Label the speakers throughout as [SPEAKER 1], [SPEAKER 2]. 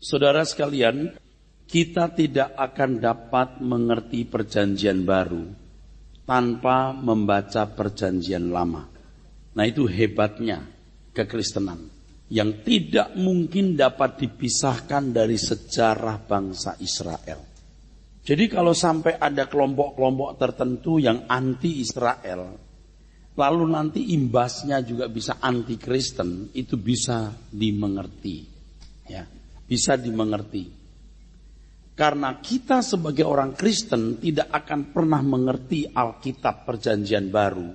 [SPEAKER 1] Saudara sekalian, kita tidak akan dapat mengerti perjanjian baru tanpa membaca perjanjian lama. Nah, itu hebatnya kekristenan yang tidak mungkin dapat dipisahkan dari sejarah bangsa Israel. Jadi kalau sampai ada kelompok-kelompok tertentu yang anti Israel, lalu nanti imbasnya juga bisa anti Kristen, itu bisa dimengerti. Ya, bisa dimengerti. Karena kita sebagai orang Kristen tidak akan pernah mengerti Alkitab Perjanjian Baru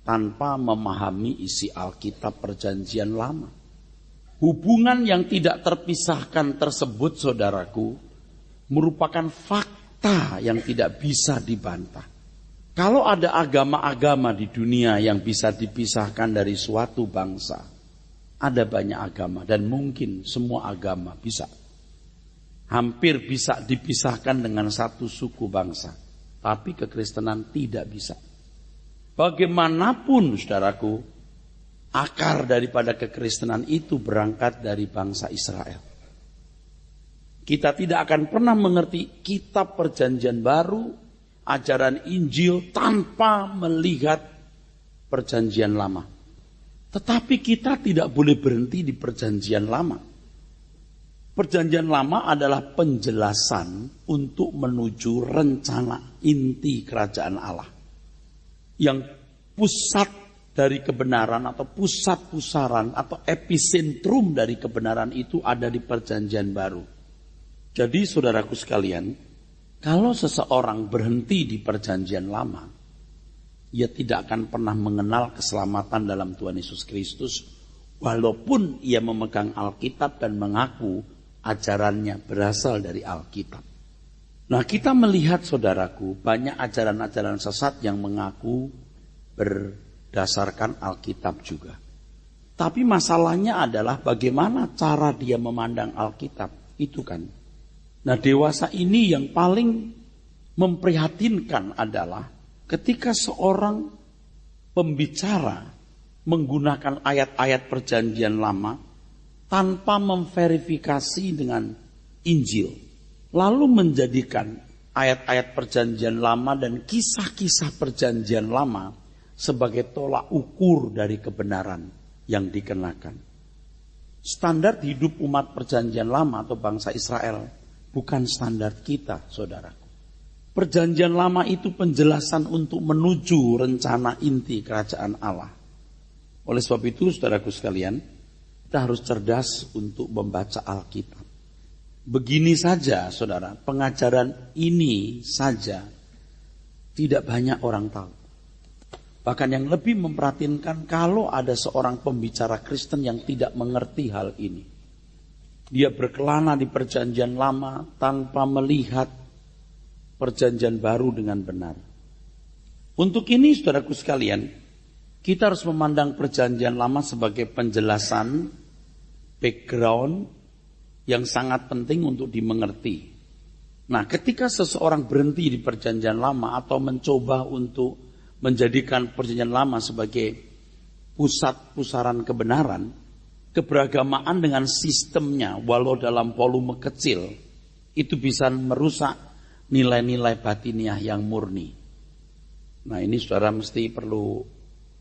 [SPEAKER 1] tanpa memahami isi Alkitab Perjanjian Lama. Hubungan yang tidak terpisahkan tersebut, saudaraku, merupakan fakta yang tidak bisa dibantah. Kalau ada agama-agama di dunia yang bisa dipisahkan dari suatu bangsa, ada banyak agama dan mungkin semua agama bisa. Hampir bisa dipisahkan dengan satu suku bangsa. Tapi kekristenan tidak bisa. Bagaimanapun, saudaraku, akar daripada kekristenan itu berangkat dari bangsa Israel. Kita tidak akan pernah mengerti kitab Perjanjian Baru, ajaran Injil tanpa melihat Perjanjian Lama. Tetapi kita tidak boleh berhenti di Perjanjian Lama. Perjanjian Lama adalah penjelasan untuk menuju rencana inti kerajaan Allah. Yang pusat dari kebenaran atau pusat pusaran atau epicentrum dari kebenaran itu ada di Perjanjian Baru. Jadi saudaraku sekalian, kalau seseorang berhenti di Perjanjian Lama, ia tidak akan pernah mengenal keselamatan dalam Tuhan Yesus Kristus, walaupun ia memegang Alkitab dan mengaku ajarannya berasal dari Alkitab. Nah, kita melihat, saudaraku, banyak ajaran-ajaran sesat yang mengaku berdasarkan Alkitab juga. Tapi masalahnya adalah bagaimana cara dia memandang Alkitab, itu kan. Nah, dewasa ini yang paling memprihatinkan adalah ketika seorang pembicara menggunakan ayat-ayat Perjanjian Lama tanpa memverifikasi dengan Injil, lalu menjadikan ayat-ayat Perjanjian Lama dan kisah-kisah Perjanjian Lama sebagai tolak ukur dari kebenaran yang dikenakan. Standar hidup umat Perjanjian Lama atau bangsa Israel bukan standar kita, saudaraku. Perjanjian Lama itu penjelasan untuk menuju rencana inti kerajaan Allah. Oleh sebab itu, saudaraku sekalian, kita harus cerdas untuk membaca Alkitab. Begini saja, saudara, pengajaran ini saja tidak banyak orang tahu. Bahkan yang lebih memperhatinkan kalau ada seorang pembicara Kristen yang tidak mengerti hal ini. Dia berkelana di Perjanjian Lama tanpa melihat Perjanjian Baru dengan benar. Untuk ini, saudaraku sekalian, kita harus memandang Perjanjian Lama sebagai penjelasan background yang sangat penting untuk dimengerti. Nah, ketika seseorang berhenti di Perjanjian Lama atau mencoba untuk menjadikan Perjanjian Lama sebagai pusat pusaran kebenaran, keberagamaan dengan sistemnya, walau dalam volume kecil, itu bisa merusak nilai-nilai batiniah yang murni. Nah, ini saudara mesti perlu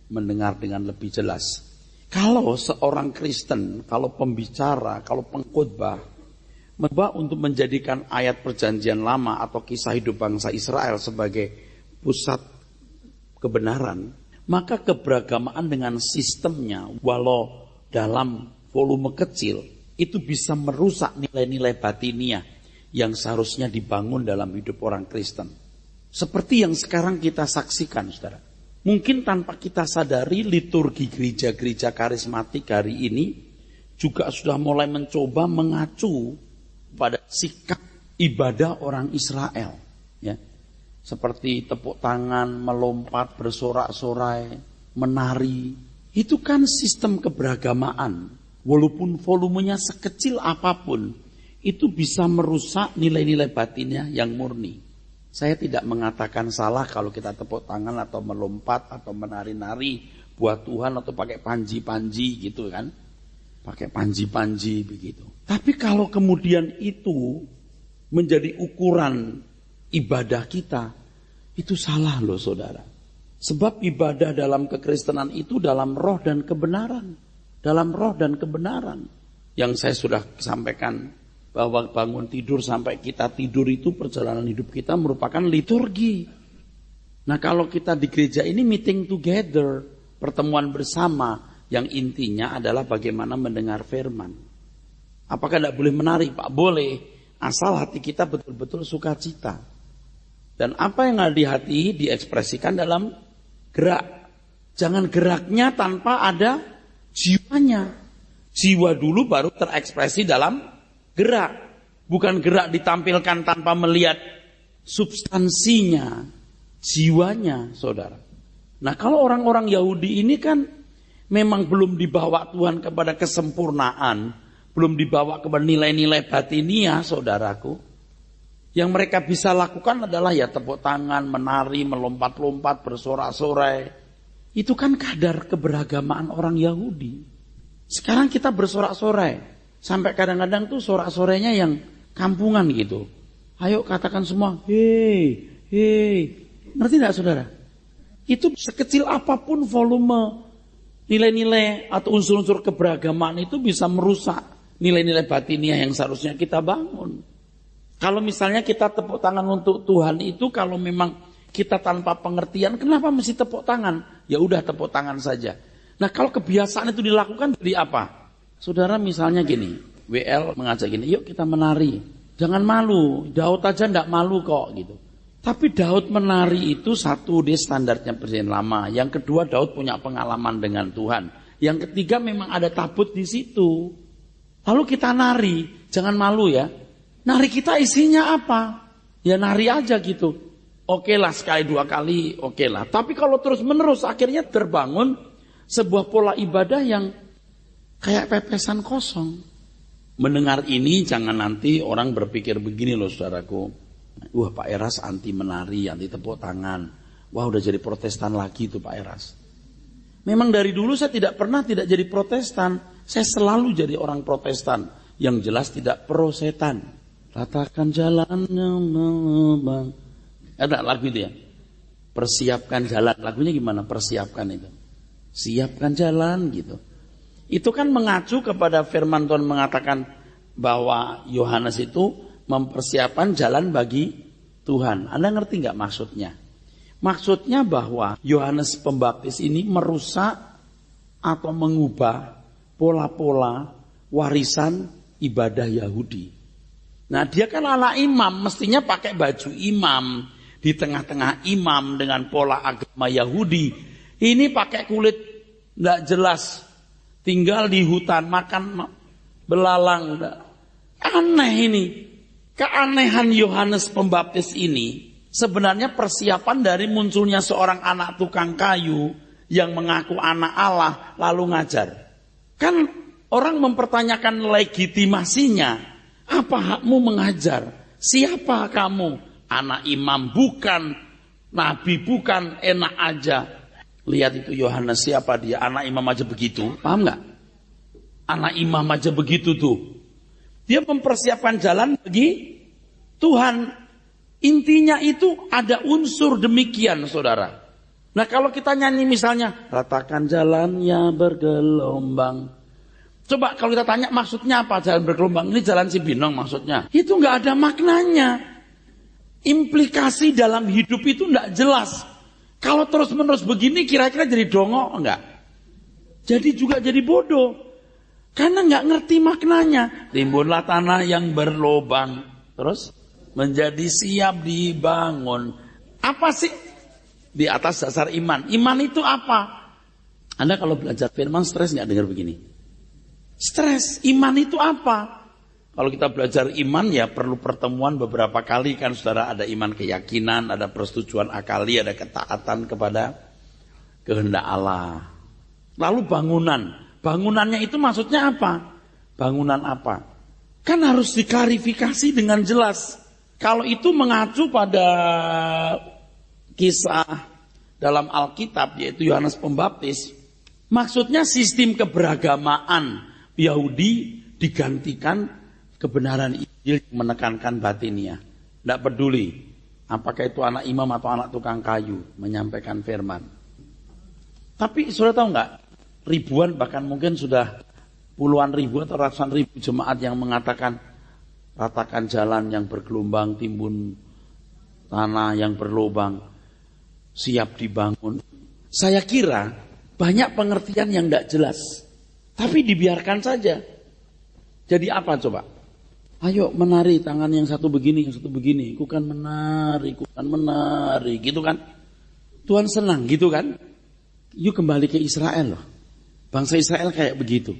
[SPEAKER 1] mendengar dengan lebih jelas. Kalau seorang Kristen, kalau pembicara, kalau pengkhotbah, mencoba untuk menjadikan ayat Perjanjian Lama atau kisah hidup bangsa Israel sebagai pusat kebenaran, maka keberagamaan dengan sistemnya, walau dalam volume kecil, itu bisa merusak nilai-nilai batiniah yang seharusnya dibangun dalam hidup orang Kristen. Seperti yang sekarang kita saksikan, saudara. Mungkin tanpa kita sadari, liturgi gereja-gereja karismatik hari ini juga sudah mulai mencoba mengacu pada sikap ibadah orang Israel. Ya. Seperti tepuk tangan, melompat, bersorak-sorai, menari. Itu kan sistem keberagamaan. Walaupun volumenya sekecil apapun, itu bisa merusak nilai-nilai batinnya yang murni. Saya tidak mengatakan salah kalau kita tepuk tangan atau melompat atau menari-nari buat Tuhan atau pakai panji-panji gitu kan. pakai panji-panji begitu. Tapi kalau kemudian itu menjadi ukuran ibadah kita, itu salah loh saudara. Sebab ibadah dalam kekristenan itu dalam roh dan kebenaran. Dalam roh dan kebenaran. Yang saya sudah sampaikan bahwa bangun tidur sampai kita tidur itu perjalanan hidup kita merupakan liturgi. Nah kalau kita di gereja ini meeting together, pertemuan bersama, yang intinya adalah bagaimana mendengar firman. Apakah tidak boleh menari? Pak, boleh. Asal hati kita betul-betul sukacita. Dan apa yang ada di hati diekspresikan dalam gerak. Jangan geraknya tanpa ada jiwanya. Jiwa dulu baru terekspresi dalam gerak. Bukan gerak ditampilkan tanpa melihat substansinya, jiwanya, saudara. Nah kalau orang-orang Yahudi ini kan memang belum dibawa Tuhan kepada kesempurnaan, belum dibawa kepada nilai-nilai batinia, saudaraku. Yang mereka bisa lakukan adalah ya tepuk tangan, menari, melompat-lompat, bersorak-sorai. Itu kan kadar keberagamaan orang Yahudi. Sekarang kita bersorak-sorai. Sampai kadang-kadang tuh sorak-sorainya yang kampungan gitu. Ayo katakan semua, hei, hei. Ngerti gak saudara? Itu sekecil apapun volume nilai-nilai atau unsur-unsur keberagamaan itu bisa merusak nilai-nilai batinia yang seharusnya kita bangun. Kalau misalnya kita tepuk tangan untuk Tuhan itu kalau memang kita tanpa pengertian, kenapa mesti tepuk tangan? Ya udah tepuk tangan saja. Nah kalau kebiasaan itu dilakukan jadi apa? Saudara misalnya gini, WL mengajak gini, yuk kita menari. Jangan malu, Daud aja enggak malu kok gitu. Tapi Daud menari itu satu, dia standarnya presiden lama. Yang kedua Daud punya pengalaman dengan Tuhan. Yang ketiga memang ada tabut di situ. Lalu kita nari, jangan malu ya. Nari kita isinya apa? Ya nari aja gitu. Oke lah sekali dua kali, oke lah. Tapi kalau terus menerus akhirnya terbangun sebuah pola ibadah yang kayak pepesan kosong. Mendengar ini jangan nanti orang berpikir begini loh saudaraku. Wah Pak Eras anti menari, anti tepuk tangan. Wah udah jadi protestan lagi tuh Pak Eras. Memang dari dulu saya tidak pernah tidak jadi protestan. Saya selalu jadi orang protestan. Yang jelas tidak pro setan. Ratakan jalannya bang. Ada lagu itu ya. Persiapkan jalan. Lagunya gimana? Persiapkan itu. Siapkan jalan gitu. Itu kan mengacu kepada firman Tuhan mengatakan bahwa Yohanes itu mempersiapkan jalan bagi Tuhan. Anda ngerti nggak maksudnya? Maksudnya bahwa Yohanes Pembaptis ini merusak atau mengubah pola-pola warisan ibadah Yahudi. Nah dia kan anak imam, mestinya pakai baju imam. Di tengah-tengah imam dengan pola agama Yahudi. Ini pakai kulit nggak jelas. Tinggal di hutan, makan belalang. Aneh ini. Keanehan Yohanes Pembaptis ini sebenarnya persiapan dari munculnya seorang anak tukang kayu yang mengaku anak Allah lalu ngajar. Kan orang mempertanyakan legitimasinya. Apa hakmu mengajar? Siapa kamu? Anak imam bukan, nabi bukan, enak aja. Lihat itu Yohanes siapa dia? Anak imam aja begitu. Paham nggak? Anak imam aja begitu tuh. Dia mempersiapkan jalan bagi Tuhan. Intinya itu ada unsur demikian saudara. Nah kalau kita nyanyi misalnya, ratakan jalannya bergelombang. Coba kalau kita tanya maksudnya apa jalan bergelombang? Ini jalan Cibinong maksudnya. Itu nggak ada maknanya. Implikasi dalam hidup itu nggak jelas. Kalau terus-menerus begini kira-kira jadi dongok enggak? Jadi juga jadi bodoh. Karena nggak ngerti maknanya. Timbunlah tanah yang berlobang. Terus menjadi siap dibangun. Apa sih? Di atas dasar iman. Iman itu apa? Anda kalau belajar firman stres nggak dengar begini? Stres. Iman itu apa? Kalau kita belajar iman ya perlu pertemuan beberapa kali kan saudara. Ada iman keyakinan, ada persetujuan akali, ada ketaatan kepada kehendak Allah. Lalu bangunan. Bangunannya itu maksudnya apa? Bangunan apa? Kan harus diklarifikasi dengan jelas. Kalau itu mengacu pada kisah dalam Alkitab yaitu Yohanes Pembaptis. Maksudnya sistem keberagamaan Yahudi digantikan kebenaran Injil yang menekankan batinnya. Tidak peduli apakah itu anak imam atau anak tukang kayu menyampaikan firman. Tapi sudah tahu nggak, ribuan bahkan mungkin sudah puluhan ribu atau ratusan ribu jemaat yang mengatakan ratakan jalan yang bergelombang, timbun tanah yang berlubang, siap dibangun. Saya kira banyak pengertian yang tidak jelas, tapi dibiarkan saja. Jadi apa coba? Ayo menari tangan yang satu begini, yang satu begini. Ku kan menari, gitu kan? Tuhan senang gitu kan? Yuk kembali ke Israel loh. Bangsa Israel kayak begitu.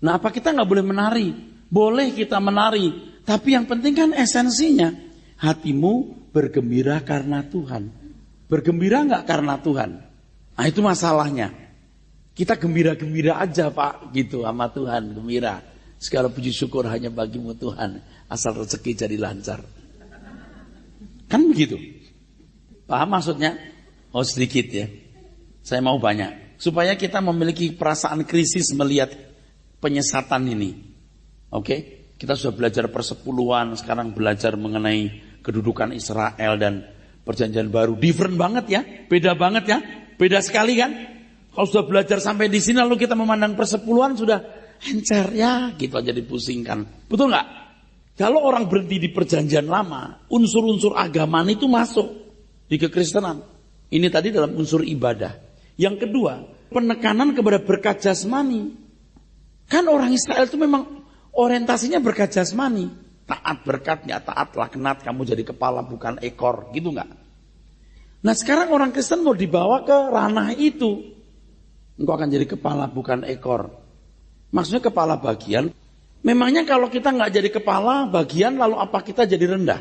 [SPEAKER 1] Nah, apa kita nggak boleh menari? Boleh kita menari, tapi yang penting kan esensinya hatimu bergembira karena Tuhan. Bergembira nggak karena Tuhan? Nah, itu masalahnya. Kita gembira-gembira aja Pak, gitu sama Tuhan, gembira. Segala puji syukur hanya bagimu Tuhan, asal rezeki jadi lancar. Kan begitu? Paham maksudnya? Oh sedikit ya. Saya mau banyak. Supaya kita memiliki perasaan krisis melihat penyesatan ini. Oke? Kita sudah belajar persepuluhan, sekarang belajar mengenai kedudukan Israel dan perjanjian baru. Different banget ya, beda banget ya. Beda sekali kan? Kalau sudah belajar sampai di sini lalu kita memandang persepuluhan sudah encer ya, gitu aja dipusingkan. Betul nggak? Kalau orang berhenti di perjanjian lama, unsur-unsur agama itu masuk di kekristenan. Ini tadi dalam unsur ibadah. Yang kedua, penekanan kepada berkat jasmani. Kan orang Israel itu memang orientasinya berkat jasmani. Taat berkat, nggak taat laknat, kamu jadi kepala bukan ekor, gitu nggak? Nah sekarang orang Kristen mau dibawa ke ranah itu. Engkau akan jadi kepala bukan ekor. Maksudnya kepala bagian. Memangnya kalau kita nggak jadi kepala bagian, lalu apa kita jadi rendah?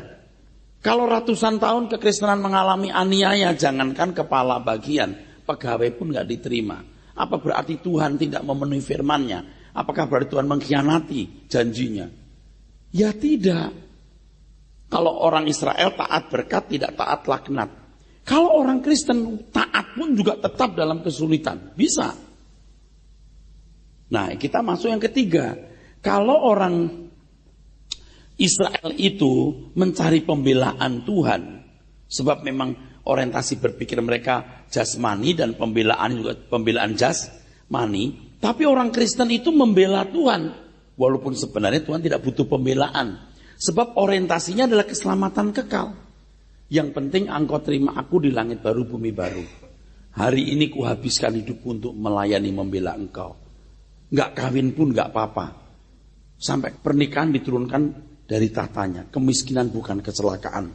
[SPEAKER 1] Kalau ratusan tahun kekristenan mengalami aniaya, jangankan kepala bagian, pegawai pun nggak diterima. Apa berarti Tuhan tidak memenuhi firman-Nya? Apakah berarti Tuhan mengkhianati janjinya? Ya tidak. Kalau orang Israel taat berkat, tidak taat laknat. Kalau orang Kristen taat pun juga tetap dalam kesulitan. Bisa. Nah, kita masuk yang ketiga. Kalau orang Israel itu mencari pembelaan Tuhan, sebab memang orientasi berpikir mereka jasmani dan pembelaan juga pembelaan jasmani, tapi orang Kristen itu membela Tuhan, walaupun sebenarnya Tuhan tidak butuh pembelaan, sebab orientasinya adalah keselamatan kekal. Yang penting engkau terima aku di langit baru bumi baru. Hari ini kuhabiskan hidupku untuk melayani membela engkau. Nggak kawin pun nggak apa-apa. Sampai pernikahan diturunkan dari tahtanya. Kemiskinan bukan kecelakaan.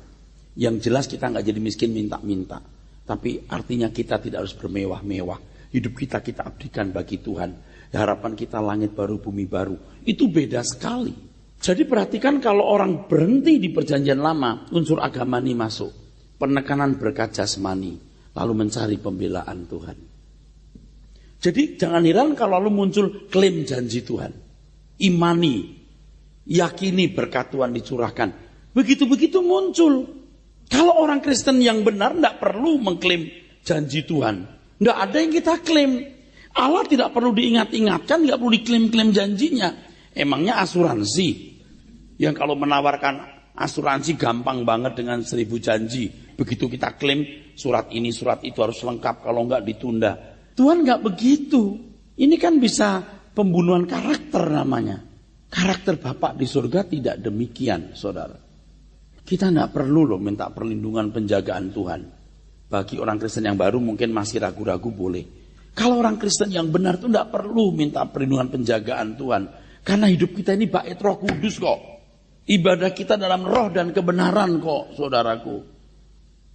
[SPEAKER 1] Yang jelas kita nggak jadi miskin minta-minta. Tapi artinya kita tidak harus bermewah-mewah. Hidup kita abdikan bagi Tuhan. Harapan kita langit baru bumi baru. Itu beda sekali. Jadi perhatikan kalau orang berhenti di perjanjian lama, unsur agama ini masuk. Penekanan berkat jasmani. Lalu mencari pembelaan Tuhan. Jadi jangan heran kalau lalu muncul klaim janji Tuhan. Imani, yakini berkat Tuhan dicurahkan. Begitu-begitu muncul. Kalau orang Kristen yang benar tidak perlu mengklaim janji Tuhan. Tidak ada yang kita klaim. Allah tidak perlu diingat-ingatkan, tidak perlu diklaim-klaim janjinya. Emangnya asuransi yang kalau menawarkan asuransi gampang banget dengan 1000 janji. Begitu kita klaim surat ini, surat itu harus lengkap, kalau enggak ditunda. Tuhan enggak begitu. Ini kan bisa pembunuhan karakter namanya. Karakter Bapak di surga tidak demikian, saudara. Kita enggak perlu loh minta perlindungan penjagaan Tuhan. Bagi orang Kristen yang baru mungkin masih ragu-ragu boleh. Kalau orang Kristen yang benar itu enggak perlu minta perlindungan penjagaan Tuhan. Karena hidup kita ini bait Roh Kudus kok. Ibadah kita dalam roh dan kebenaran kok, saudaraku.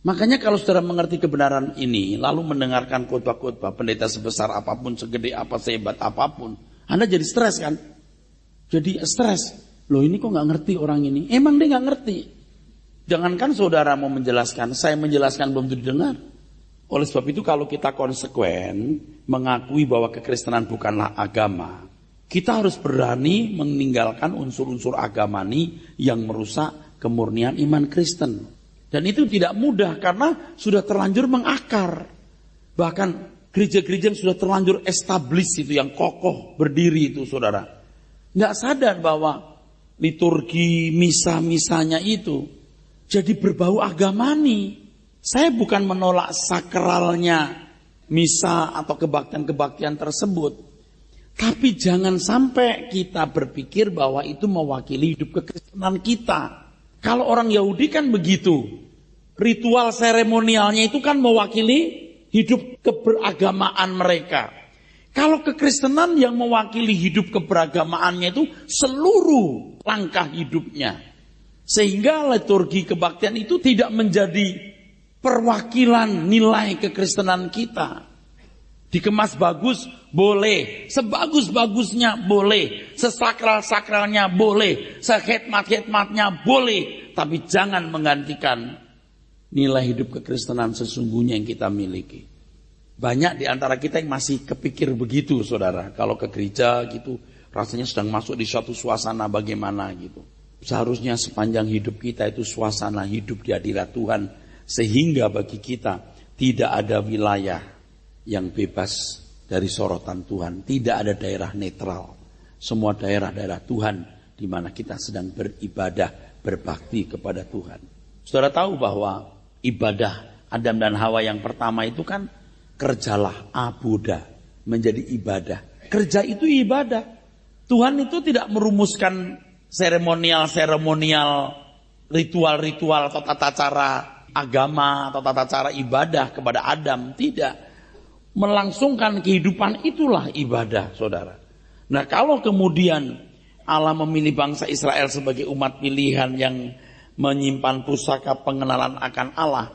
[SPEAKER 1] Makanya kalau saudara mengerti kebenaran ini, lalu mendengarkan khotbah-khotbah pendeta sebesar apapun, segede apa, sehebat apapun, Anda jadi stres kan? Jadi stres. Loh ini kok gak ngerti orang ini? Emang dia gak ngerti. Jangankan saudara mau menjelaskan, saya menjelaskan belum didengar. Oleh sebab itu kalau kita konsekuen, mengakui bahwa kekristenan bukanlah agama, kita harus berani meninggalkan unsur-unsur agama ini yang merusak kemurnian iman Kristen. Dan itu tidak mudah karena sudah terlanjur mengakar. Bahkan gereja-gereja yang sudah terlanjur established itu, yang kokoh berdiri itu saudara. Nggak sadar bahwa liturgi misa-misanya itu jadi berbau agamani. Saya bukan menolak sakralnya misa atau kebaktian-kebaktian tersebut. Tapi jangan sampai kita berpikir bahwa itu mewakili hidup kekristenan kita. Kalau orang Yahudi kan begitu. Ritual seremonialnya itu kan mewakili hidup keberagamaan mereka. Kalau kekristenan yang mewakili hidup keberagamaannya itu seluruh langkah hidupnya. Sehingga liturgi kebaktian itu tidak menjadi perwakilan nilai kekristenan kita. Dikemas bagus, boleh. Sebagus-bagusnya, boleh. Sesakral-sakralnya, boleh. Sehikmat-hikmatnya, boleh. Tapi jangan menggantikan nilai hidup kekristenan sesungguhnya yang kita miliki. Banyak di antara kita yang masih kepikir begitu, saudara. Kalau ke gereja gitu, rasanya sedang masuk di suatu suasana bagaimana gitu. Seharusnya sepanjang hidup kita itu suasana hidup di hadirat Tuhan. Sehingga bagi kita tidak ada wilayah yang bebas dari sorotan Tuhan. Tidak ada daerah netral. Semua daerah-daerah Tuhan di mana kita sedang beribadah, berbakti kepada Tuhan. Saudara tahu bahwa ibadah Adam dan Hawa yang pertama itu kan kerjalah, aboda, menjadi ibadah. Kerja itu ibadah. Tuhan itu tidak merumuskan seremonial, ritual-ritual atau tata cara agama atau tata cara ibadah kepada Adam. Tidak. Melangsungkan kehidupan itulah ibadah, saudara. Nah, kalau kemudian Allah memilih bangsa Israel sebagai umat pilihan yang menyimpan pusaka pengenalan akan Allah,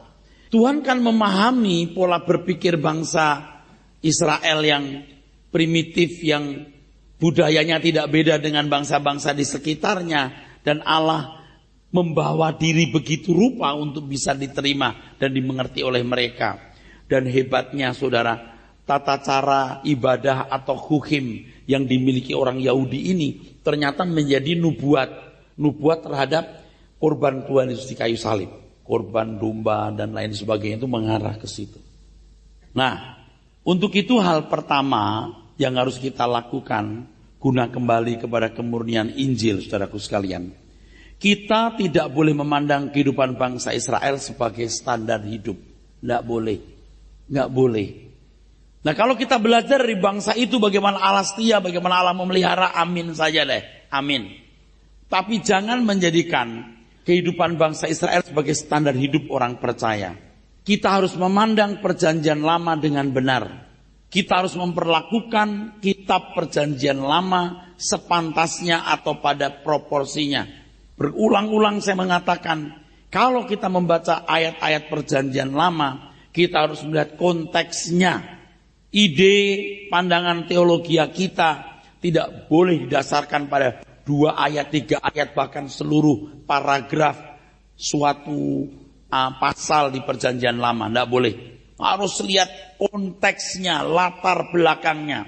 [SPEAKER 1] Tuhan kan memahami pola berpikir bangsa Israel yang primitif, yang budayanya tidak beda dengan bangsa-bangsa di sekitarnya. Dan Allah membawa diri begitu rupa untuk bisa diterima dan dimengerti oleh mereka. Dan hebatnya saudara, tata cara ibadah atau hukim yang dimiliki orang Yahudi ini ternyata menjadi nubuat terhadap korban Tuhan Yesus di kayu salib. Korban domba dan lain sebagainya itu mengarah ke situ. Nah, untuk itu hal pertama yang harus kita lakukan guna kembali kepada kemurnian Injil, saudaraku sekalian. Kita tidak boleh memandang kehidupan bangsa Israel sebagai standar hidup. Nggak boleh. Nggak boleh. Nah, kalau kita belajar dari bangsa itu bagaimana Allah setia, bagaimana Allah memelihara, amin saja deh. Amin. Tapi jangan menjadikan kehidupan bangsa Israel sebagai standar hidup orang percaya. Kita harus memandang perjanjian lama dengan benar. Kita harus memperlakukan kitab perjanjian lama sepantasnya atau pada proporsinya. Berulang-ulang saya mengatakan, kalau kita membaca ayat-ayat perjanjian lama, kita harus melihat konteksnya. Ide, pandangan teologi kita tidak boleh didasarkan pada 2 ayat, 3 ayat, bahkan seluruh paragraf suatu pasal di perjanjian lama. Tidak boleh. Harus lihat konteksnya, latar belakangnya.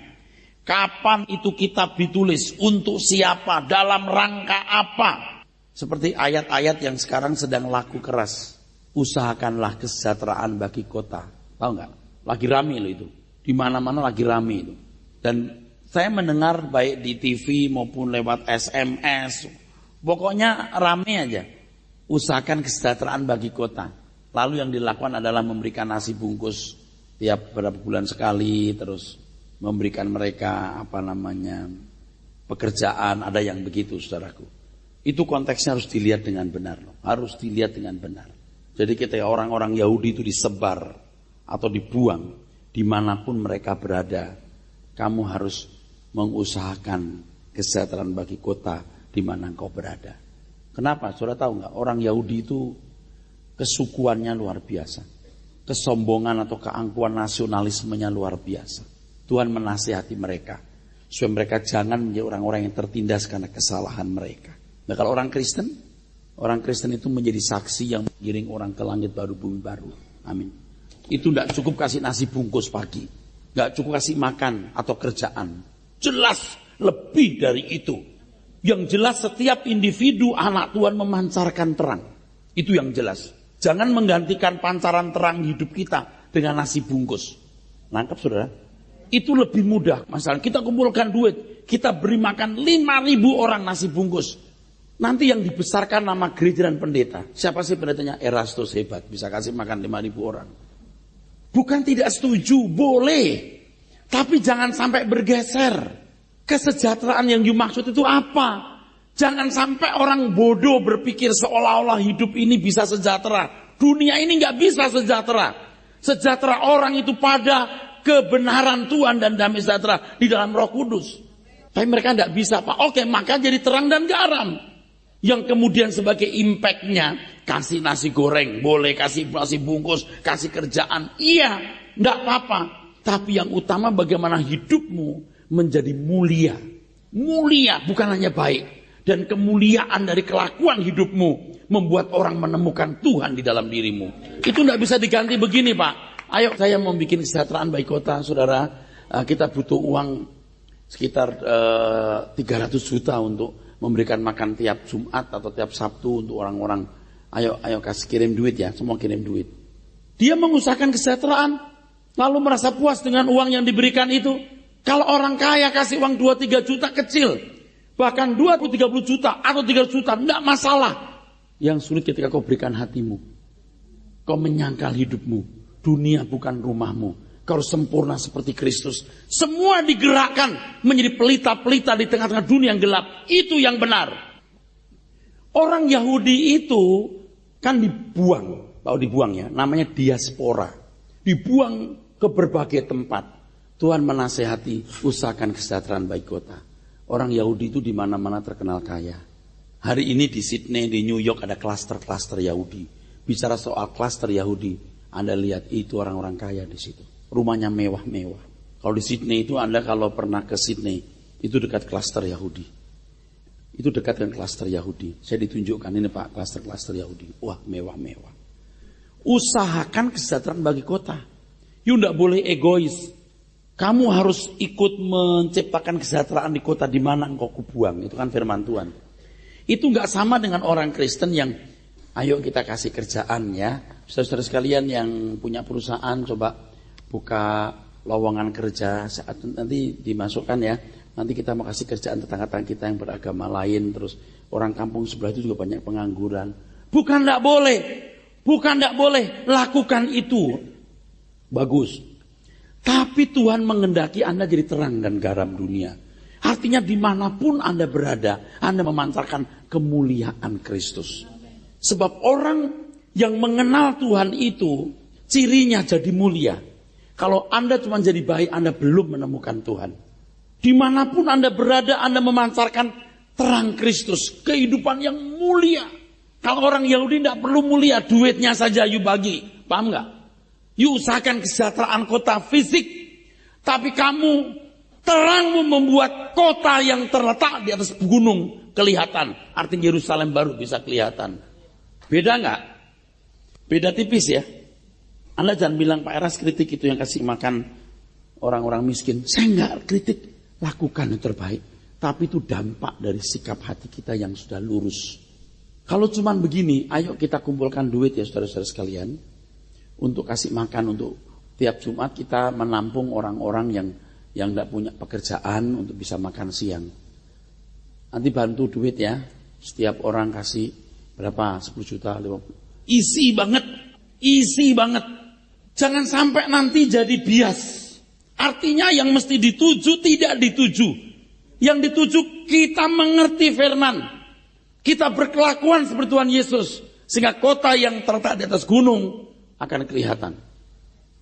[SPEAKER 1] Kapan itu kitab ditulis, untuk siapa, dalam rangka apa. Seperti ayat-ayat yang sekarang sedang laku keras. Usahakanlah kesejahteraan bagi kota. Tahu nggak? Lagi rame loh itu. Di mana-mana lagi rame itu. Dan saya mendengar baik di TV maupun lewat SMS. Pokoknya rame aja. Usahakan kesejahteraan bagi kota. Lalu yang dilakukan adalah memberikan nasi bungkus tiap beberapa bulan sekali. Terus memberikan mereka pekerjaan. Ada yang begitu, saudaraku. Itu konteksnya harus dilihat dengan benar. Harus dilihat dengan benar. Jadi ketika orang-orang Yahudi itu disebar atau dibuang dimanapun mereka berada, kamu harus mengusahakan kesejahteraan bagi kota di mana engkau berada. Kenapa? Saudara tahu nggak? Orang Yahudi itu kesukuannya luar biasa, kesombongan atau keangkuhan nasionalismenya luar biasa. Tuhan menasihati mereka supaya mereka jangan menjadi orang-orang yang tertindas karena kesalahan mereka. Nah, kalau orang Kristen itu menjadi saksi yang mengiring orang ke langit baru, bumi baru. Amin. Itu tidak cukup kasih nasi bungkus pagi, tidak cukup kasih makan atau kerjaan. Jelas lebih dari itu. Yang jelas setiap individu anak Tuhan memancarkan terang. Itu yang jelas. Jangan menggantikan pancaran terang hidup kita dengan nasi bungkus. Nangkep saudara? Itu lebih mudah. Masalah kita kumpulkan duit, kita beri makan 5.000 orang nasi bungkus. Nanti yang dibesarkan nama gereja dan pendeta. Siapa sih pendetanya? Erastus hebat, bisa kasih makan 5.000 orang. Bukan tidak setuju, boleh. Tapi jangan sampai bergeser. Kesejahteraan yang dimaksud itu apa? Jangan sampai orang bodoh berpikir seolah-olah hidup ini bisa sejahtera. Dunia ini nggak bisa sejahtera. Sejahtera orang itu pada kebenaran Tuhan dan damai sejahtera di dalam Roh Kudus. Tapi mereka nggak bisa, Pak. Oke, maka jadi terang dan garam. Yang kemudian sebagai impactnya kasih nasi goreng, boleh kasih nasi bungkus, kasih kerjaan, iya, nggak apa-apa. Tapi yang utama bagaimana hidupmu menjadi mulia. Mulia bukan hanya baik. Dan kemuliaan dari kelakuan hidupmu membuat orang menemukan Tuhan di dalam dirimu. Itu tidak bisa diganti begini, Pak. Ayo saya mau bikin kesejahteraan baik kota, saudara. Kita butuh uang sekitar 300 juta untuk memberikan makan tiap Jumat atau tiap Sabtu untuk orang-orang. Ayo kasih kirim duit ya, semua kirim duit. Dia mengusahakan kesejahteraan, lalu merasa puas dengan uang yang diberikan itu. Kalau orang kaya kasih uang 2-3 juta kecil, bahkan 20-30 juta atau 3 juta, tidak masalah. Yang sulit ketika kau berikan hatimu. Kau menyangkal hidupmu. Dunia bukan rumahmu. Kau harus sempurna seperti Kristus. Semua digerakkan menjadi pelita-pelita di tengah-tengah dunia yang gelap. Itu yang benar. Orang Yahudi itu kan dibuang. Tahu dibuang ya? Namanya diaspora. Dibuang ke berbagai tempat. Tuhan menasehati, usahakan kesejahteraan baik kota. Orang Yahudi itu di mana-mana terkenal kaya. Hari ini di Sydney, di New York ada klaster-klaster Yahudi. Bicara soal klaster Yahudi, Anda lihat itu orang-orang kaya di situ. Rumahnya mewah-mewah. Kalau di Sydney itu Anda kalau pernah ke Sydney, itu dekat klaster Yahudi. Itu dekat dengan klaster Yahudi. Saya ditunjukkan ini Pak, klaster-klaster Yahudi. Wah, mewah-mewah. Usahakan kesejahteraan bagi kota. You tidak boleh egois. Kamu harus ikut menciptakan kesejahteraan di kota di mana engkau kubuang. Itu kan firman Tuhan. Itu nggak sama dengan orang Kristen yang ayo kita kasih kerjaan ya. Saudara-saudara sekalian yang punya perusahaan coba buka lowongan kerja saat nanti dimasukkan ya. Nanti kita mau kasih kerjaan tetangga-tetangga kita yang beragama lain. Terus orang kampung sebelah itu juga banyak pengangguran. Bukan nggak boleh. Bukan nggak boleh. Lakukan itu. Bagus. Tapi Tuhan mengendaki Anda jadi terang dan garam dunia. Artinya dimanapun Anda berada, Anda memancarkan kemuliaan Kristus. Sebab orang yang mengenal Tuhan itu, cirinya jadi mulia. Kalau Anda cuma jadi baik, Anda belum menemukan Tuhan. Dimanapun Anda berada, Anda memancarkan terang Kristus. Kehidupan yang mulia. Kalau orang Yahudi tidak perlu mulia, duitnya saja you bagi. Paham nggak? You usahakan kesejahteraan kota fisik. Tapi kamu, terangmu membuat kota yang terletak di atas gunung kelihatan. Artinya Yerusalem baru bisa kelihatan. Beda nggak? Beda tipis ya. Anda jangan bilang Pak Eras kritik itu yang kasih makan orang-orang miskin. Saya nggak kritik. Lakukan yang terbaik. Tapi itu dampak dari sikap hati kita yang sudah lurus. Kalau cuman begini, ayo kita kumpulkan duit ya saudara-saudara sekalian. Untuk kasih makan, untuk tiap Jumat kita menampung orang-orang yang tidak punya pekerjaan untuk bisa makan siang. Nanti bantu duit ya, setiap orang kasih berapa? 10 juta, 50. Isi banget. Jangan sampai nanti jadi bias. Artinya yang mesti dituju tidak dituju. Yang dituju kita mengerti firman. Kita berkelakuan seperti Tuhan Yesus. Sehingga kota yang terletak di atas gunung akan kelihatan.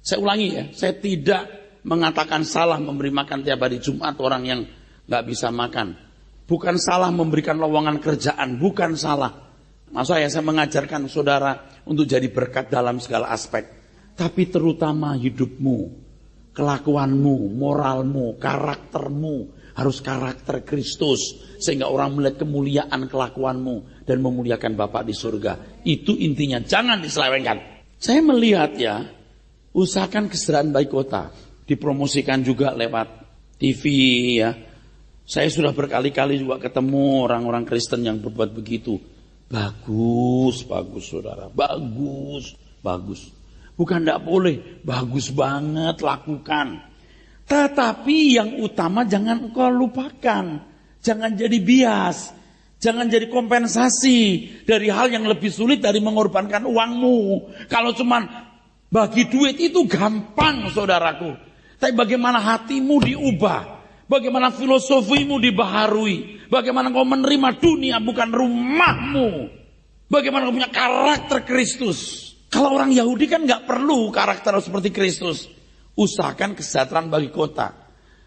[SPEAKER 1] Saya ulangi ya, saya tidak mengatakan salah memberi makan tiap hari Jumat orang yang gak bisa makan. Bukan salah memberikan lowongan kerjaan, bukan salah. Maksudnya saya mengajarkan saudara untuk jadi berkat dalam segala aspek. Tapi terutama hidupmu, kelakuanmu, moralmu, karaktermu harus karakter Kristus. Sehingga orang melihat kemuliaan kelakuanmu dan memuliakan Bapa di surga. Itu intinya, jangan diselewengkan. Saya melihat ya, usahakan kesejahteraan baik kota. Dipromosikan juga lewat TV ya. Saya sudah berkali-kali juga ketemu orang-orang Kristen yang berbuat begitu. Bagus saudara. Bagus. Bukan tidak boleh, bagus banget lakukan. Tetapi yang utama jangan engkau lupakan. Jangan jadi bias. Jangan jadi kompensasi dari hal yang lebih sulit dari mengorbankan uangmu. Kalau cuman bagi duit itu gampang, saudaraku. Tapi bagaimana hatimu diubah? Bagaimana filosofimu dibaharui? Bagaimana kau menerima dunia bukan rumahmu? Bagaimana kau punya karakter Kristus? Kalau orang Yahudi kan gak perlu karakter seperti Kristus. Usahakan kesejahteraan bagi kota.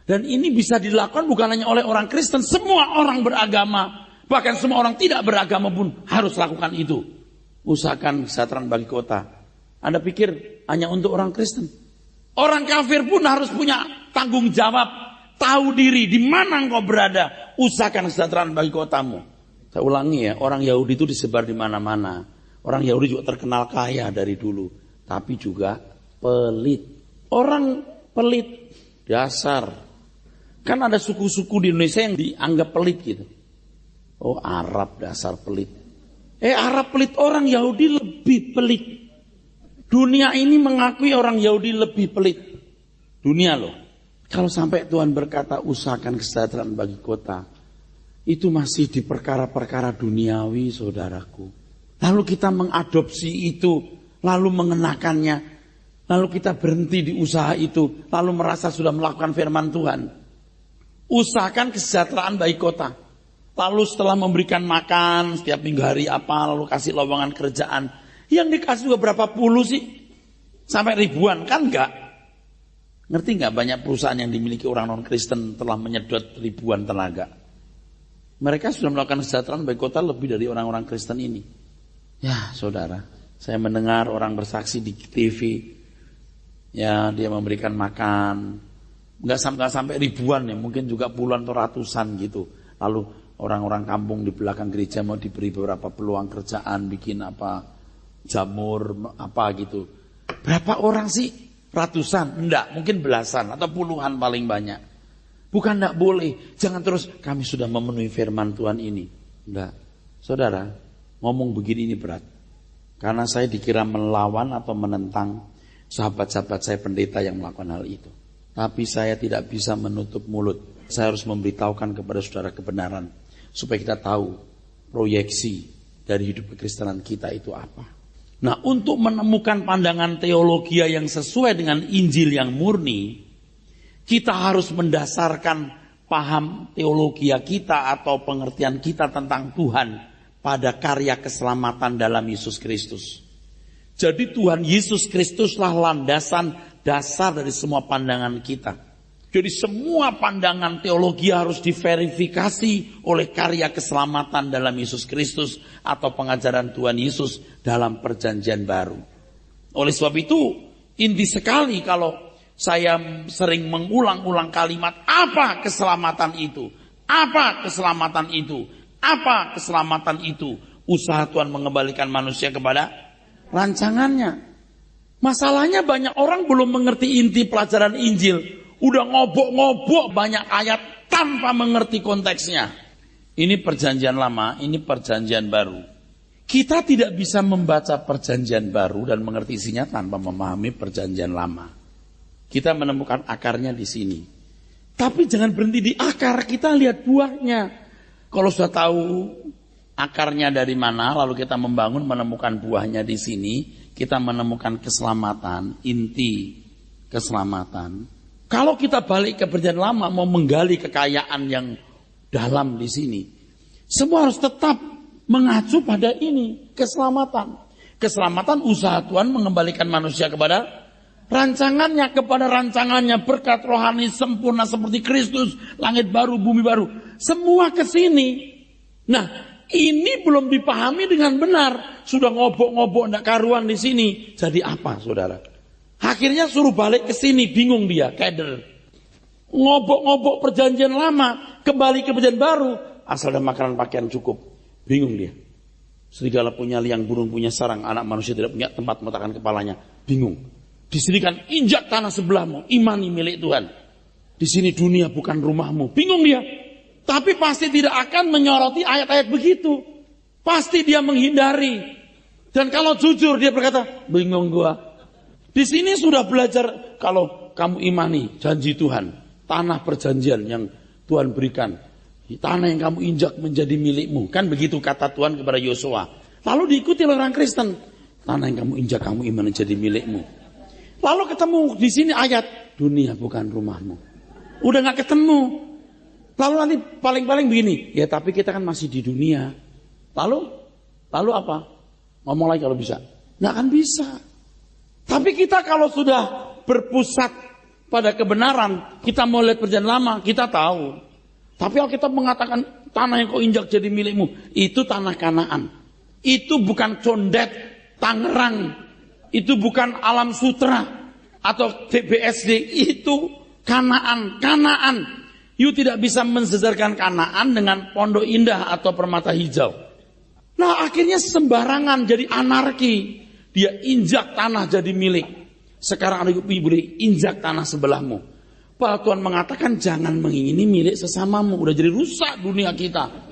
[SPEAKER 1] Dan ini bisa dilakukan bukan hanya oleh orang Kristen. Semua orang beragama. Bahkan semua orang tidak beragama pun harus lakukan itu. Usahakan kesejahteraan bagi kota. Anda pikir hanya untuk orang Kristen? Orang kafir pun harus punya tanggung jawab. Tahu diri di mana engkau berada. Usahakan kesejahteraan bagi kotamu. Saya ulangi ya, orang Yahudi itu disebar di mana-mana. Orang Yahudi juga terkenal kaya dari dulu. Tapi juga pelit. Orang pelit dasar. Kan ada suku-suku di Indonesia yang dianggap pelit gitu. Oh, Arab dasar pelit. Arab pelit, orang Yahudi lebih pelit. Dunia ini mengakui orang Yahudi lebih pelit. Dunia loh. Kalau sampai Tuhan berkata usahakan kesejahteraan bagi kota, itu masih di perkara-perkara duniawi, saudaraku. Lalu kita mengadopsi itu, lalu mengenakannya, lalu kita berhenti di usaha itu, lalu merasa sudah melakukan firman Tuhan. Usahakan kesejahteraan bagi kota. Lalu setelah memberikan makan setiap minggu hari apa, lalu kasih lowongan kerjaan. Yang dikasih juga berapa puluh sih? Sampai ribuan, kan enggak? Ngerti enggak banyak perusahaan yang dimiliki orang non-Kristen telah menyedot ribuan tenaga? Mereka sudah melakukan kesejahteraan bagi kota lebih dari orang-orang Kristen ini. Ya saudara, saya mendengar orang bersaksi di TV. Ya dia memberikan makan. Enggak sampai ribuan ya, mungkin juga puluhan atau ratusan gitu. Lalu orang-orang kampung di belakang gereja mau diberi beberapa peluang kerjaan, bikin apa, jamur, apa gitu. Berapa orang sih? Ratusan? Enggak, mungkin belasan atau puluhan paling banyak. Bukan enggak boleh, jangan terus kami sudah memenuhi firman Tuhan ini. Enggak, saudara, ngomong begini ini berat. Karena saya dikira melawan atau menentang sahabat-sahabat saya pendeta yang melakukan hal itu. Tapi saya tidak bisa menutup mulut. Saya harus memberitahukan kepada saudara kebenaran. Supaya kita tahu proyeksi dari hidup kekristenan kita itu apa. Nah, untuk menemukan pandangan teologi yang sesuai dengan Injil yang murni, kita harus mendasarkan paham teologi kita atau pengertian kita tentang Tuhan pada karya keselamatan dalam Yesus Kristus. Jadi Tuhan Yesus Kristuslah landasan dasar dari semua pandangan kita. Jadi semua pandangan teologi harus diverifikasi oleh karya keselamatan dalam Yesus Kristus atau pengajaran Tuhan Yesus dalam perjanjian baru. Oleh sebab itu, inti sekali kalau saya sering mengulang-ulang kalimat, apa keselamatan itu? Apa keselamatan itu? Apa keselamatan itu? Usaha Tuhan mengembalikan manusia kepada rancangannya. Masalahnya banyak orang belum mengerti inti pelajaran Injil. Udah ngobok-ngobok banyak ayat tanpa mengerti konteksnya. Ini perjanjian lama, ini perjanjian baru. Kita tidak bisa membaca perjanjian baru dan mengerti isinya tanpa memahami perjanjian lama. Kita menemukan akarnya di sini. Tapi jangan berhenti di akar, kita lihat buahnya. Kalau sudah tahu akarnya dari mana, lalu kita membangun menemukan buahnya di sini, kita menemukan keselamatan, inti keselamatan. Kalau kita balik ke perjanjian lama mau menggali kekayaan yang dalam di sini, semua harus tetap mengacu pada ini, keselamatan. Keselamatan usaha Tuhan mengembalikan manusia kepada rancangannya, berkat rohani sempurna seperti Kristus, langit baru, bumi baru. Semua ke sini. Nah, ini belum dipahami dengan benar. Sudah ngobok-ngobok ndak karuan di sini. Jadi apa, saudara? Akhirnya suruh balik ke sini, bingung dia, keder. Ngobok-ngobok perjanjian lama, kembali ke perjanjian baru, asal ada makanan pakaian cukup. Bingung dia. Serigala punya liang, burung punya sarang, anak manusia tidak punya tempat meletakkan kepalanya. Bingung. Di sini kan injak tanah sebelahmu, imani milik Tuhan. Di sini dunia bukan rumahmu. Bingung dia. Tapi pasti tidak akan menyoroti ayat-ayat begitu. Pasti dia menghindari. Dan kalau jujur dia berkata, bingung gua. Di sini sudah belajar kalau kamu imani janji Tuhan, tanah perjanjian yang Tuhan berikan, tanah yang kamu injak menjadi milikmu. Kan begitu kata Tuhan kepada Yosua. Lalu diikuti oleh orang Kristen. Tanah yang kamu injak, kamu iman menjadi milikmu. Lalu ketemu di sini ayat, dunia bukan rumahmu. Udah gak ketemu. Lalu nanti paling-paling begini, ya tapi kita kan masih di dunia. Lalu apa? Ngomong lagi kalau bisa. Gak akan bisa. Tapi kita kalau sudah berpusat pada kebenaran, kita mau lihat perjanjian lama, kita tahu. Tapi kalau kita mengatakan tanah yang kau injak jadi milikmu, itu tanah Kanaan. Itu bukan Condet, Tangerang. Itu bukan Alam Sutra atau TBSD. Itu Kanaan. Kanaan. You tidak bisa mensejarkan Kanaan dengan Pondok Indah atau Permata Hijau. Nah akhirnya sembarangan jadi anarki. Dia injak tanah jadi milik. Sekarang anak ibu boleh injak tanah sebelahmu. Pak Tuhan mengatakan jangan mengingini milik sesamamu. Udah jadi rusak dunia kita.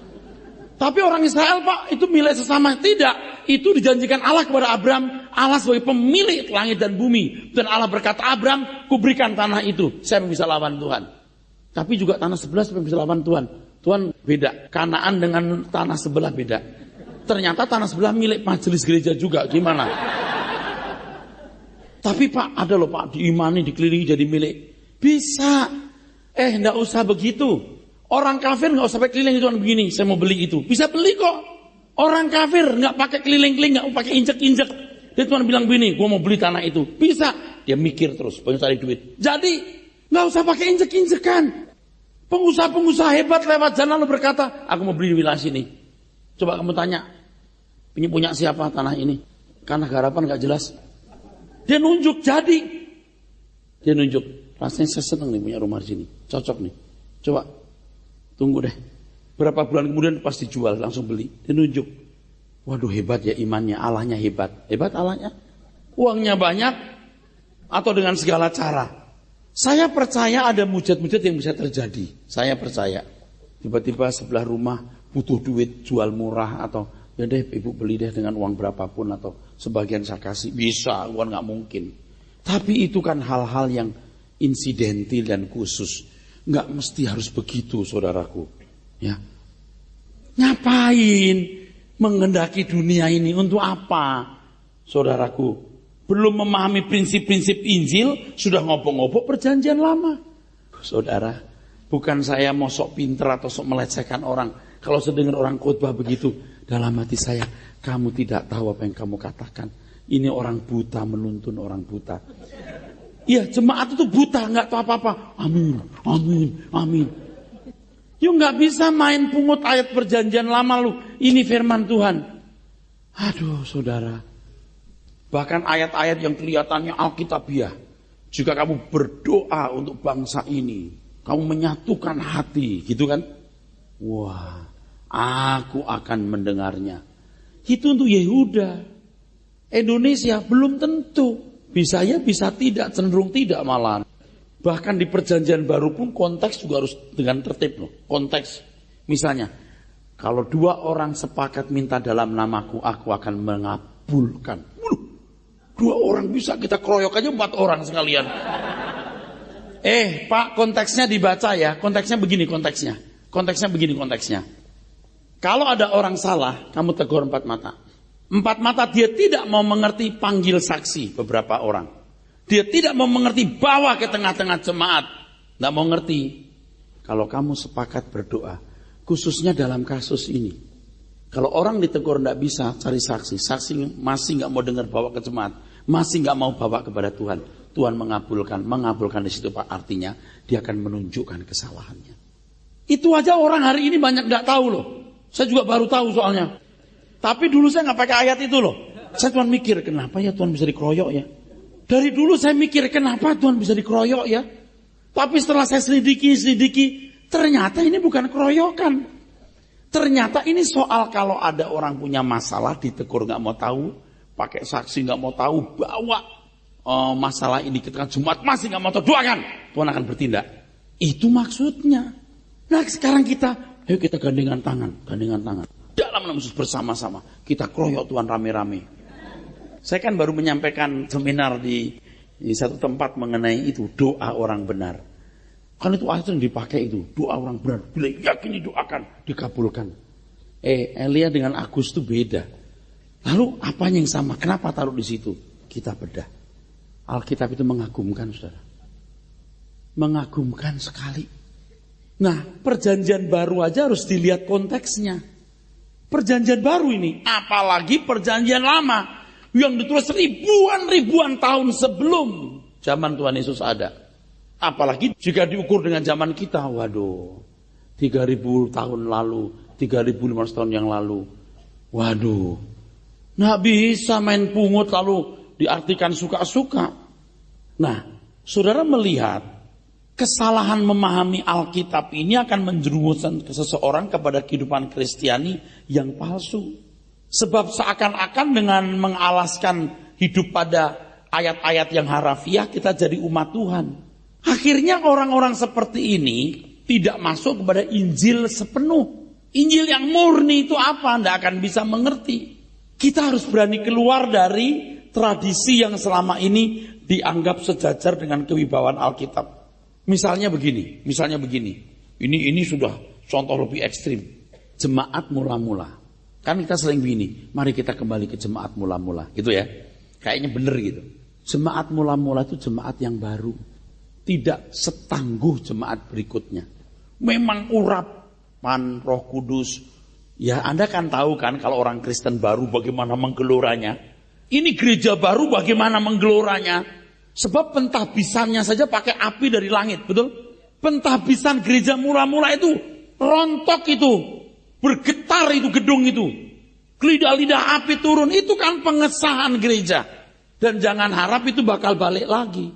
[SPEAKER 1] Tapi orang Israel Pak itu milik sesama. Tidak. Itu dijanjikan Allah kepada Abraham. Allah sebagai pemilik langit dan bumi. Dan Allah berkata Abraham kuberikan tanah itu. Saya bisa lawan Tuhan. Tapi juga tanah sebelah saya bisa lawan Tuhan. Tuhan beda. Kanaan dengan tanah sebelah beda. Ternyata tanah sebelah milik majelis gereja juga. Gimana? Tapi Pak, ada loh Pak, diimani, dikelilingi jadi milik. Bisa. Enggak usah begitu. Orang kafir enggak usah pakai keliling Tuhan begini, saya mau beli itu. Bisa beli kok. Orang kafir enggak pakai keliling-keliling, enggak pakai injek-injek. Dia Tuhan bilang begini, gua mau beli tanah itu. Bisa. Dia mikir terus, pengen cari duit. Jadi, enggak usah pakai injek-injekan. Pengusaha-pengusaha hebat lewat jalan lalu berkata, aku mau beli di wilayah sini. Coba kamu tanya, ini punya siapa tanah ini? Karena harapan enggak jelas. Dia nunjuk jadi. Dia nunjuk. Rasanya saya senang nih punya rumah di sini. Cocok nih. Coba. Tunggu deh. Berapa bulan kemudian pasti jual. Langsung beli. Dia nunjuk. Waduh hebat ya imannya. Allahnya hebat. Hebat Allahnya. Uangnya banyak. Atau dengan segala cara. Saya percaya ada mujizat-mujizat yang bisa terjadi. Saya percaya. Tiba-tiba sebelah rumah butuh duit. Jual murah atau ya deh ibu beli deh dengan uang berapapun atau sebagian saya kasih. Bisa, uang gak mungkin. Tapi itu kan hal-hal yang insidentil dan khusus. Gak mesti harus begitu saudaraku. Ya. Ngapain mengendaki dunia ini untuk apa? Saudaraku, belum memahami prinsip-prinsip Injil, sudah ngobok-ngobok perjanjian lama. Saudara, bukan saya mau sok pinter atau sok melecehkan orang. Kalau saya dengar orang khotbah begitu, dalam hati saya, kamu tidak tahu apa yang kamu katakan. Ini orang buta menuntun orang buta. Iya, jemaat itu buta, nggak tahu apa-apa. Amin, amin, amin. You nggak bisa main pungut ayat perjanjian lama lu. Ini firman Tuhan. Aduh, saudara. Bahkan ayat-ayat yang kelihatannya alkitabiah. Jika kamu berdoa untuk bangsa ini, kamu menyatukan hati, gitu kan? Wah. Aku akan mendengarnya. Itu untuk Yehuda. Indonesia belum tentu. Bisa ya, bisa tidak. Cenderung tidak malah. Bahkan di perjanjian baru pun konteks juga harus dengan tertib loh. Konteks. Misalnya. Kalau 2 orang sepakat minta dalam namaku, aku akan mengabulkan. 2 orang bisa kita keroyok aja 4 orang sekalian. Pak, konteksnya dibaca ya. Konteksnya begini konteksnya. Konteksnya begini konteksnya. Kalau ada orang salah, kamu tegur 4 mata. 4 mata dia tidak mau mengerti panggil saksi beberapa orang. Dia tidak mau mengerti bawa ke tengah-tengah jemaat. Tidak mau ngerti. Kalau kamu sepakat berdoa, khususnya dalam kasus ini. Kalau orang ditegur tidak bisa cari saksi. Saksi masih nggak mau dengar bawa ke jemaat. Masih nggak mau bawa kepada Tuhan. Tuhan mengabulkan. Mengabulkan di situ Pak. Artinya dia akan menunjukkan kesalahannya. Itu aja orang hari ini banyak nggak tahu loh. Saya juga baru tahu soalnya. Tapi dulu saya nggak pakai ayat itu loh. Saya cuma mikir, kenapa ya Tuhan bisa dikeroyok ya? Dari dulu saya mikir, kenapa Tuhan bisa dikeroyok ya? Tapi setelah saya selidiki, ternyata ini bukan keroyokan. Ternyata ini soal kalau ada orang punya masalah, ditegur nggak mau tahu, pakai saksi nggak mau tahu, bawa masalah ini ke tengah Jumat, masih nggak mau tahu, doakan. Tuhan akan bertindak. Itu maksudnya. Nah sekarang ayo kita gandengan tangan. Dalam nama Yesus bersama-sama. Kita keroyok Tuhan rame-rame. Saya kan baru menyampaikan seminar di Di satu tempat mengenai itu doa orang benar. Kan itu ayat yang dipakai itu, doa orang benar. Bila yakin didoakan, dikabulkan. Elia dengan Agus itu beda. Lalu apanya yang sama? Kenapa taruh di situ? Kita bedah. Alkitab itu mengagumkan, saudara. Mengagumkan sekali. Nah, perjanjian baru aja harus dilihat konteksnya. Perjanjian baru ini, apalagi perjanjian lama yang ditulis ribuan tahun sebelum zaman Tuhan Yesus ada. Apalagi jika diukur dengan zaman kita, waduh, 3.000 tahun lalu, 3.500 tahun yang lalu, waduh, nggak bisa main pungut lalu diartikan suka-suka. Nah, saudara melihat kesalahan memahami Alkitab ini akan menjerumuskan seseorang kepada kehidupan Kristiani yang palsu. Sebab seakan-akan dengan mengalaskan hidup pada ayat-ayat yang harafiah, kita jadi umat Tuhan. Akhirnya orang-orang seperti ini tidak masuk kepada Injil sepenuh. Injil yang murni itu apa? Anda akan bisa mengerti. Kita harus berani keluar dari tradisi yang selama ini dianggap sejajar dengan kewibawaan Alkitab. Misalnya begini. Ini sudah contoh lebih ekstrim. Jemaat mula-mula. Kan kita sering begini, mari kita kembali ke jemaat mula-mula. Gitu ya. Kayaknya bener gitu. Jemaat mula-mula itu jemaat yang baru. Tidak setangguh jemaat berikutnya. Memang urapan Roh Kudus. Ya Anda kan tahu kan kalau orang Kristen baru bagaimana menggeloranya. Ini gereja baru bagaimana menggeloranya. Sebab pentahbisannya saja pakai api dari langit, betul? Pentahbisan gereja mula-mula itu rontok itu. Bergetar itu gedung itu. Lidah-lidah api turun. Itu kan pengesahan gereja. Dan jangan harap itu bakal balik lagi.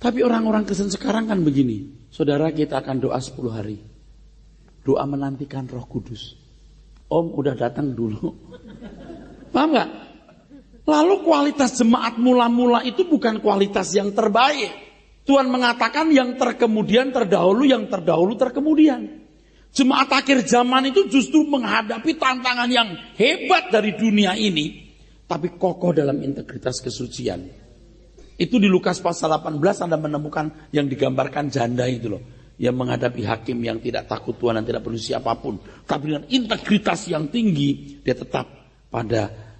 [SPEAKER 1] Tapi orang-orang Kristen sekarang kan begini. Saudara, kita akan doa 10 hari. Doa menantikan Roh Kudus. Om udah datang dulu. Paham gak? Lalu kualitas jemaat mula-mula itu bukan kualitas yang terbaik. Tuhan mengatakan yang terkemudian terdahulu, yang terdahulu terkemudian. Jemaat akhir zaman itu justru menghadapi tantangan yang hebat dari dunia ini. Tapi kokoh dalam integritas kesucian. Itu di Lukas pasal 18 Anda menemukan yang digambarkan janda itu loh. Yang menghadapi hakim yang tidak takut Tuhan dan tidak perlu siapapun. Tapi dengan integritas yang tinggi, dia tetap pada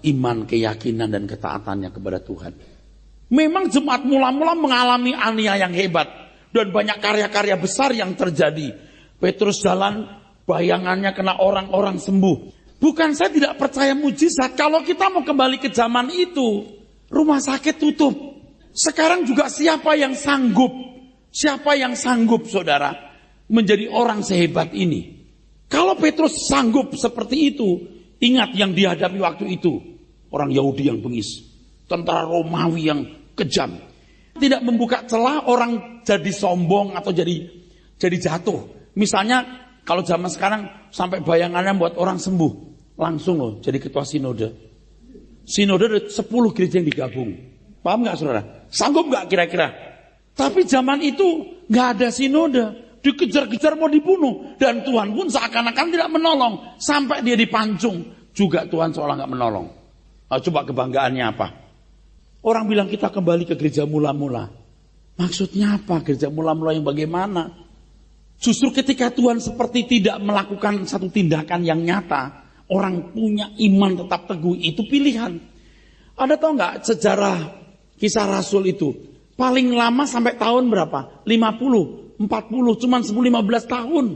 [SPEAKER 1] iman, keyakinan dan ketaatannya kepada Tuhan. Memang jemaat mula-mula mengalami aniaya yang hebat. Dan banyak karya-karya besar yang terjadi. Petrus jalan, bayangannya kena orang-orang sembuh. Bukan saya tidak percaya mujizat. Kalau kita mau kembali ke zaman itu, rumah sakit tutup. Sekarang juga siapa yang sanggup? Siapa yang sanggup, saudara, menjadi orang sehebat ini? Kalau Petrus sanggup seperti itu, ingat yang dihadapi waktu itu. Orang Yahudi yang bengis. Tentara Romawi yang kejam. Tidak membuka celah orang jadi sombong atau jadi jatuh. Misalnya kalau zaman sekarang sampai bayangannya buat orang sembuh. Langsung loh jadi ketua sinode. Sinode ada 10 gereja yang digabung. Paham gak saudara? Sanggup gak kira-kira? Tapi zaman itu gak ada sinode. Dikejar-kejar mau dibunuh. Dan Tuhan pun seakan-akan tidak menolong. Sampai dia dipancung. Juga Tuhan seolah gak menolong. Coba kebanggaannya apa? Orang bilang kita kembali ke gereja mula-mula. Maksudnya apa? Gereja mula-mula yang bagaimana? Justru ketika Tuhan seperti tidak melakukan satu tindakan yang nyata. Orang punya iman tetap teguh, itu pilihan. Ada tahu nggak sejarah kisah Rasul itu? Paling lama sampai tahun berapa? 50, 40, cuman 10-15 tahun.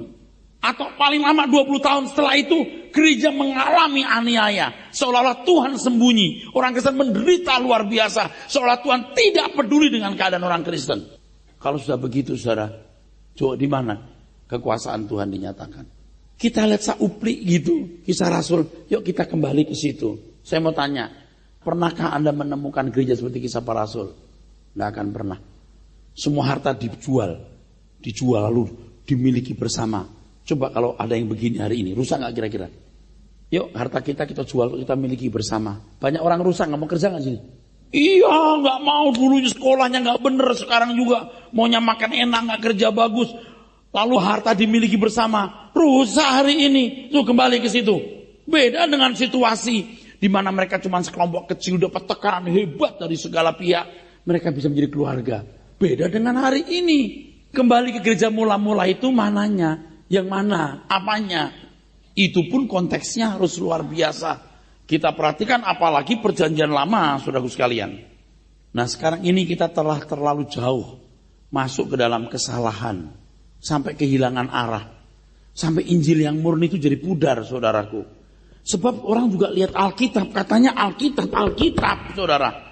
[SPEAKER 1] Atau paling lama 20 tahun. Setelah itu gereja mengalami aniaya. Seolah-olah Tuhan sembunyi. Orang Kristen menderita luar biasa. Seolah Tuhan tidak peduli dengan keadaan orang Kristen. Kalau sudah begitu saudara, coba di mana kekuasaan Tuhan dinyatakan? Kita lihat sauplik gitu, kisah Rasul. Yuk kita kembali ke situ. Saya mau tanya, pernahkah Anda menemukan gereja seperti kisah para Rasul? Nggak akan pernah. Semua harta dijual lalu dimiliki bersama. Coba kalau ada yang begini hari ini, rusak nggak kira-kira? Yuk harta kita jual, kita miliki bersama. Banyak orang rusak, nggak mau kerja nggak sini? Iya, nggak mau, dulunya sekolahnya nggak bener, sekarang juga maunya makan enak, nggak kerja bagus. Lalu harta dimiliki bersama, rusak hari ini. Tuh kembali ke situ. Beda dengan situasi di mana mereka cuma sekelompok kecil dapat tekanan hebat dari segala pihak. Mereka bisa menjadi keluarga. Beda dengan hari ini. Kembali ke gereja mula-mula itu mananya? Yang mana? Apanya? Itu pun konteksnya harus luar biasa. Kita perhatikan apalagi perjanjian lama, saudaraku sekalian. Nah sekarang ini kita telah terlalu jauh masuk ke dalam kesalahan. Sampai kehilangan arah. Sampai Injil yang murni itu jadi pudar, saudaraku. Sebab orang juga lihat Alkitab, katanya Alkitab, saudara.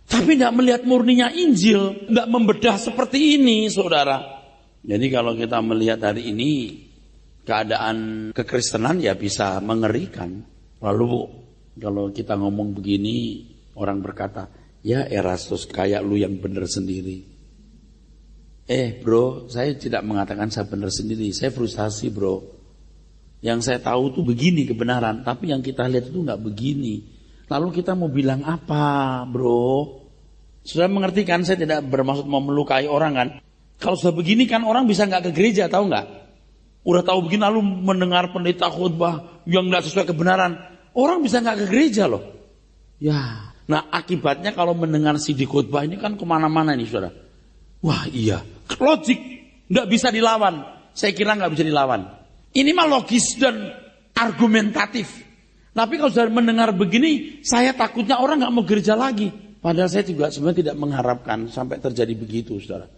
[SPEAKER 1] Tapi tidak melihat murninya Injil, tidak membedah seperti ini, saudara. Jadi kalau kita melihat hari ini, keadaan kekristenan ya bisa mengerikan. Lalu kalau kita ngomong begini, orang berkata, ya Erastus kayak lu yang benar sendiri. Bro, saya tidak mengatakan saya benar sendiri, saya frustasi bro. Yang saya tahu tuh begini kebenaran, tapi yang kita lihat itu nggak begini. Lalu kita mau bilang apa, bro? Sudah mengerti kan? Saya tidak bermaksud mau melukai orang kan? Kalau sudah begini kan orang bisa nggak ke gereja, tahu nggak? Udah tahu begini lalu mendengar pendeta khutbah yang nggak sesuai kebenaran, orang bisa nggak ke gereja loh. Ya, nah akibatnya kalau mendengar CD khutbah ini kan kemana-mana nih saudara. Wah iya, logik, nggak bisa dilawan. Saya kira nggak bisa dilawan. Ini mah logis dan argumentatif. Tapi kalau sudah mendengar begini, saya takutnya orang nggak mau gereja lagi. Padahal saya juga sebenarnya tidak mengharapkan sampai terjadi begitu, saudara.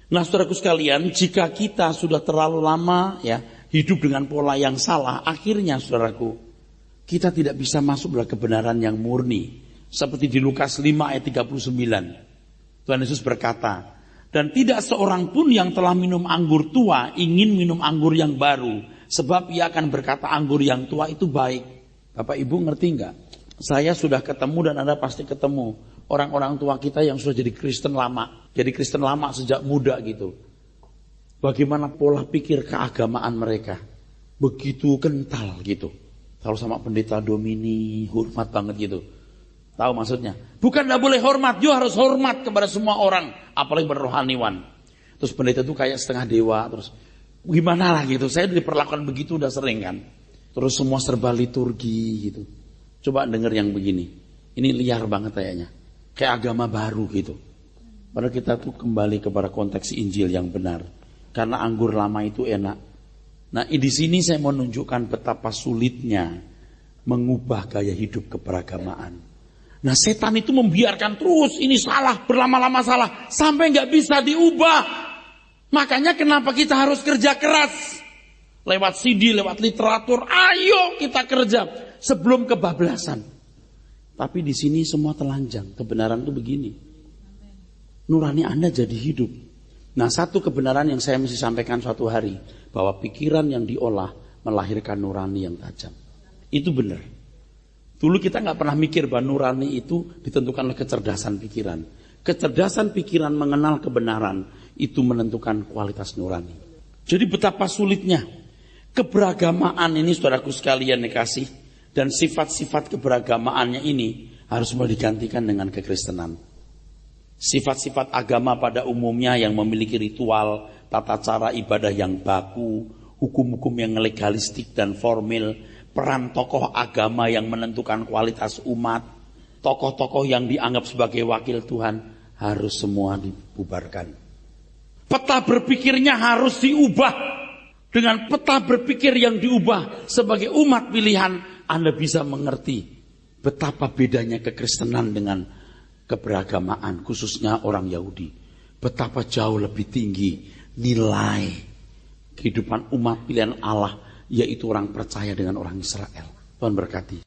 [SPEAKER 1] Nah, saudaraku sekalian, jika kita sudah terlalu lama ya hidup dengan pola yang salah, akhirnya, saudaraku, kita tidak bisa masuk dalam kebenaran yang murni. Seperti di Lukas 5 ayat 39. Tuhan Yesus berkata, dan tidak seorang pun yang telah minum anggur tua ingin minum anggur yang baru, sebab ia akan berkata anggur yang tua itu baik. Bapak Ibu ngerti enggak? Saya sudah ketemu dan Anda pasti ketemu orang-orang tua kita yang sudah jadi Kristen lama. Jadi Kristen lama sejak muda gitu. Bagaimana pola pikir keagamaan mereka. Begitu kental gitu. Kalau sama pendeta Domini, hormat banget gitu. Tahu maksudnya? Bukan enggak boleh hormat, you harus hormat kepada semua orang. Apalagi berrohaniwan. Terus pendeta itu kayak setengah dewa. Terus gimana lah gitu. Saya diperlakukan begitu udah sering kan. Terus semua serba liturgi gitu. Coba denger yang begini. Ini liar banget kayaknya. Kayak agama baru gitu. Padahal kita tuh kembali kepada konteks Injil yang benar. Karena anggur lama itu enak. Nah di sini saya mau menunjukkan betapa sulitnya mengubah gaya hidup keberagamaan. Nah setan itu membiarkan terus ini salah, berlama-lama salah. Sampai gak bisa diubah. Makanya kenapa kita harus kerja keras. Lewat CD, lewat literatur, ayo kita kerja sebelum kebablasan. Tapi di sini semua telanjang. Kebenaran itu begini. Nurani Anda jadi hidup. Nah satu kebenaran yang saya mesti sampaikan suatu hari. Bahwa pikiran yang diolah melahirkan nurani yang tajam. Itu benar. Dulu kita gak pernah mikir bahwa nurani itu ditentukan oleh kecerdasan pikiran. Kecerdasan pikiran mengenal kebenaran itu menentukan kualitas nurani. Jadi betapa sulitnya. Keberagamaan ini saudaraku sekalian dikasih. Dan sifat-sifat keberagamaannya ini harus mulai digantikan dengan kekristenan. Sifat-sifat agama pada umumnya yang memiliki ritual, tata cara ibadah yang baku, hukum-hukum yang legalistik dan formil, peran tokoh agama yang menentukan kualitas umat, tokoh-tokoh yang dianggap sebagai wakil Tuhan, harus semua dibubarkan. Peta berpikirnya harus diubah. Dengan peta berpikir yang diubah sebagai umat pilihan, Anda bisa mengerti betapa bedanya kekristenan dengan keberagamaan, khususnya orang Yahudi. Betapa jauh lebih tinggi nilai kehidupan umat pilihan Allah, yaitu orang percaya dengan orang Israel. Tuhan berkati.